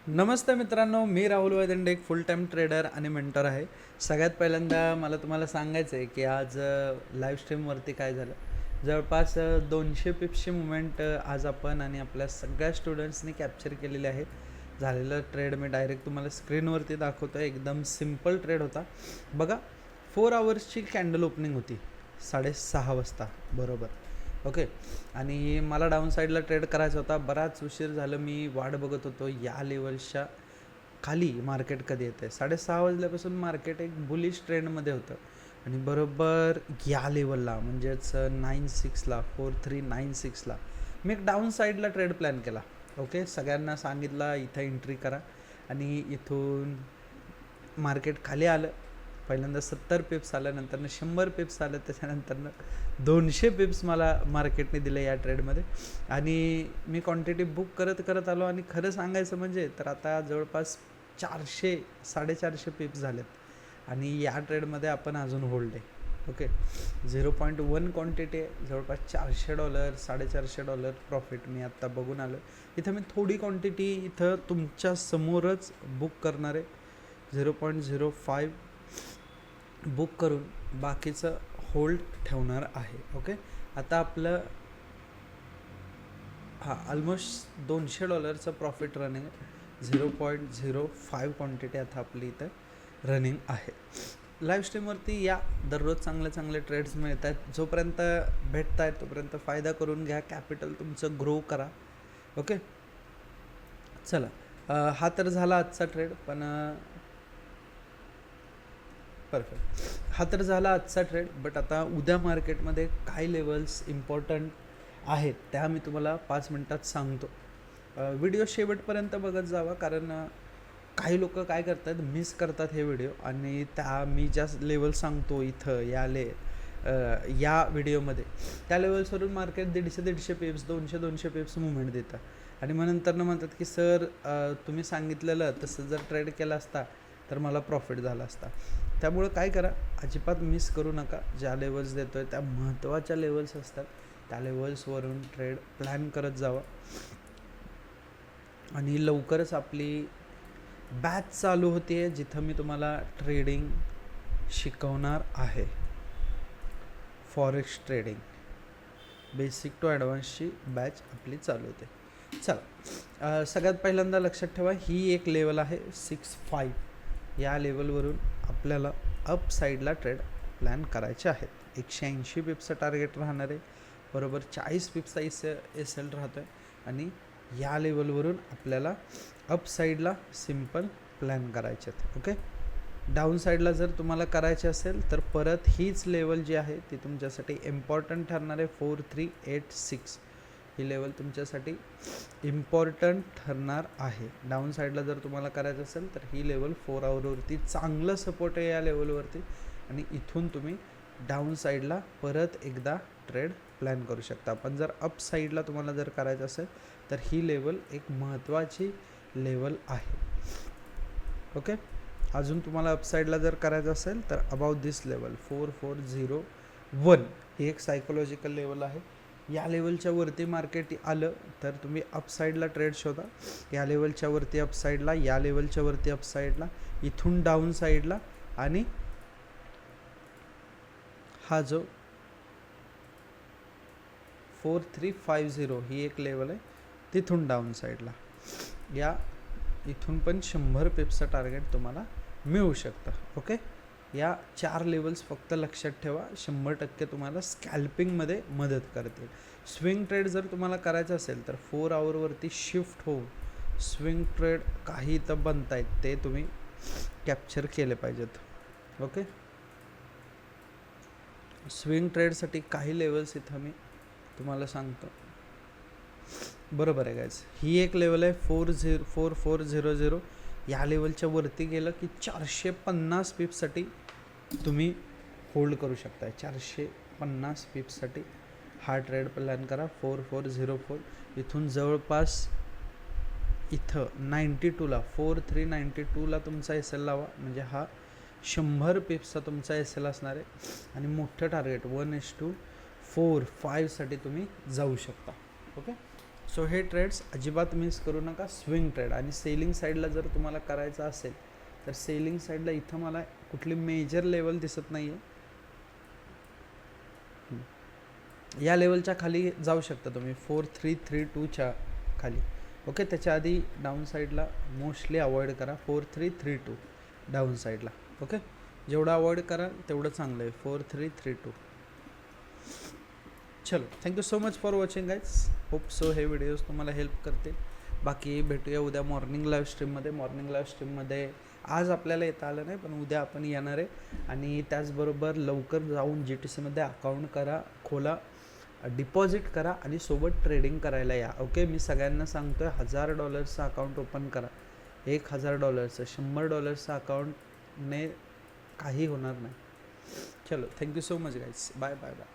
नमस्ते मित्रांनो, मी राहुल वैदंडे, एक फुल time trader आणि मेंटर आहे. सगळ्यात पहिल्यांदा मला तुम्हाला सांगायचं आहे की आज लाईव्ह स्ट्रीमवरती काय झालं. जवळपास 200 पिप्सची मुवमेंट आज आपण आणि आपल्या सगळ्या स्टुडंट्सनी कॅप्चर केलेली आहे. झालेलं ट्रेड मी डायरेक्ट तुम्हाला स्क्रीनवरती दाखवतो आहे. एकदम सिम्पल ट्रेड होता. बघा, 4 आवर्सची कॅन्डल ओपनिंग होती 6:30 वाजता बरोबर. ओके. आणि मला डाऊन साईडला ट्रेड करायचा होता. बराच उशीर झालं, मी वाट बघत होतो या लेवल्सच्या खाली मार्केट कधी येतं आहे. 6:30 वाजल्यापासून मार्केट एक बुलिश ट्रेंडमध्ये होतं आणि बरोबर या लेवलला म्हणजेच 96ला 4396ला मी एक डाऊन साईडला ट्रेड प्लॅन केला. ओके, सगळ्यांना सांगितलं इथं एंट्री करा आणि इथून मार्केट खाली आलं. पहिल्यांदा 70 पिप्स आलं, नंतरनं 100 पिप्स आलं, त्याच्यानंतरनं 200 पिप्स मला मार्केटने दिले या ट्रेडमध्ये. आणि मी क्वांटिटी बुक करत आलो आणि खरं सांगायचं म्हणजे तर आता जवळपास 400-450 पिप्स झालेत आणि या ट्रेडमध्ये आपण अजून होल्ड आहे. ओके, 0.1 क्वांटिटी आहे, जवळपास $400 $450 प्रॉफिट मी आत्ता बघून आलो. इथं मी थोडी क्वांटिटी इथं तुमच्या समोरच बुक करणार आहे. 0.05 बुक करून बाकीचं होल्ड ठेवणार आहे. ओके, आता आपलं ऑलमोस्ट $200 प्रॉफिट रनिंग आहे. 0.05 क्वांटिटी आता आपली इथं रनिंग आहे. लाईव्ह स्ट्रीमवरती या, दररोज चांगले ट्रेड्स मिळत आहेत. जोपर्यंत भेटत आहेत तोपर्यंत फायदा करून घ्या, कॅपिटल तुमचं ग्रो करा. ओके, चला, हा तर झाला आजचा ट्रेड. पण परफेक्ट, हा तर झाला आजचा ट्रेड. बट आता उद्या मार्केटमध्ये काय लेवल्स इम्पॉर्टंट आहेत त्या मी तुम्हाला 5 मिनटात सांगतो. व्हिडिओ शेवटपर्यंत बघत जावा, कारण काही लोक काय करतात, मिस करतात हे व्हिडिओ. आणि त्या मी ज्या लेवल सांगतो इथं या व्हिडिओमध्ये, त्या लेवल्सवरून मार्केट 150 पिप्स 200 पिप्स मुवमेंट देतं. आणि मग नंतर म्हणतात की सर, तुम्ही सांगितलेलं तसं जर ट्रेड केला असता तर मला प्रॉफिट झाला असता. त्यामुळं काय करा, अजिबात मिस करू नका. ज्या लेवल्स देतो आहे त्या महत्त्वाच्या लेवल्स असतात, त्या लेवल्सवरून ट्रेड प्लॅन करत जावा. आणि लवकरच आपली बॅच चालू होते आहे, जिथं मी तुम्हाला ट्रेडिंग शिकवणार आहे. फॉरेक्स ट्रेडिंग बेसिक टू ॲडव्हान्सची बॅच आपली चालू होते. चला, सगळ्यात पहिल्यांदा लक्षात ठेवा, ही एक लेवल आहे 65. या लेवलवरून आपल्याला अप साईडला ट्रेड प्लॅन करायचे आहेत. 180 पिप्सचं टार्गेट राहणार आहे, बरोबर 40 पिप्सचा एस एल राहतो आहे. आणि या लेवलवरून आपल्याला अप साईडला सिम्पल प्लॅन करायचे आहेत. ओके, डाऊन साईडला जर तुम्हाला करायचे असेल तर परत हीच लेवल जी आहे ती तुमच्यासाठी इम्पॉर्टंट ठरणार आहे. 4386 ही लेवल तुमच्यासाठी इम्पॉर्टंट ठरणार आहे. डाऊन साईडला जर तुम्हाला करायचं असेल तर ही लेवल 4 आवरवरती चांगलं सपोर्ट आहे या लेवलवरती. आणि इथून तुम्ही डाऊन साईडला परत एकदा ट्रेड प्लॅन करू शकता. पण जर अप साईडला तुम्हाला जर करायचं असेल तर ही लेवल एक महत्त्वाची लेवल आहे. ओके, अजून तुम्हाला अपसाईडला जर करायचं असेल तर अबाउट दिस लेवल 4401 ही एक सायकोलॉजिकल लेवल आहे. या लेवलच्या वरती मार्केट आलं तर तुम्ही अपसाईडला ट्रेड शोधा. या लेवलच्या वरती अपसाईडला, या लेवलच्या वरती अपसाईडला, इथून डाऊन साईडला. आणि हा जो 4350 ही एक लेवल आहे, तिथून डाऊन साईडला या इथून पण 100 पिप्सचं टार्गेट तुम्हाला मिळू शकतं. ओके, या 4 लेवल्स फक्त लक्षात ठेवा, 100% तुम्हाला स्कॅल्पिंगमध्ये मदत करतील. स्विंग ट्रेड जर तुम्हाला करायचं असेल तर 4 आवरवरती शिफ्ट होऊन स्विंग ट्रेड काही इथं बनत आहेत ते तुम्ही कॅप्चर केले पाहिजेत. ओके, स्विंग ट्रेडसाठी काही लेवल्स इथं मी तुम्हाला सांगतो. बरोबर आहे गायज, ही एक लेवल आहे 4400. या लेवलच्या वरती गेलं की 450 पिप्ससाठी तुम्ही होल्ड करू शकता. 450 पिप्ससाठी हा ट्रेड प्लॅन करा. 4404 इथून जवळपास इथं 92ला 4392ला तुमचा एस एल लावा, म्हणजे हा 100 पिप्सचा तुमचा एस एल असणार आहे. आणि मोठं टार्गेट 1:4-5 साठी तुम्ही जाऊ शकता. ओके, सो हे ट्रेड्स अजिबात मिस करू नका. स्विंग ट्रेड आणि सेलिंग साईडला जर तुम्हाला करायचं असेल तर सेलिंग साईडला इथं मला कुठली मेजर लेवल दिसत नाही आहे. या लेवलच्या खाली जाऊ शकता तुम्ही 4332च्या खाली. ओके, त्याच्या आधी डाऊन साईडला मोस्टली अवॉइड करा 4332 डाऊन साईडला. ओके, जेवढं अवॉइड करा तेवढं चांगलं आहे. 4332. चलो, thank you so much for watching guys. Hope so हे व्हिडिओज तुम्हाला हेल्प करतील. बाकी भेटूया उद्या मॉर्निंग लाईव्ह स्ट्रीममध्ये. मॉर्निंग लाईव्ह स्ट्रीममध्ये आज आपल्याला येता आलं नाही, पण उद्या आपण येणार आहे. आणि त्याचबरोबर लवकर जाऊन GTCमध्ये अकाउंट खोला, डिपॉझिट करा आणि सोबत ट्रेडिंग करायला या. ओके, मी सगळ्यांना सांगतो आहे $1000चं अकाउंट ओपन करा. $1000, $100चं अकाउंटने काही होणार नाही. चलो, thank you so much guys. Bye bye bye.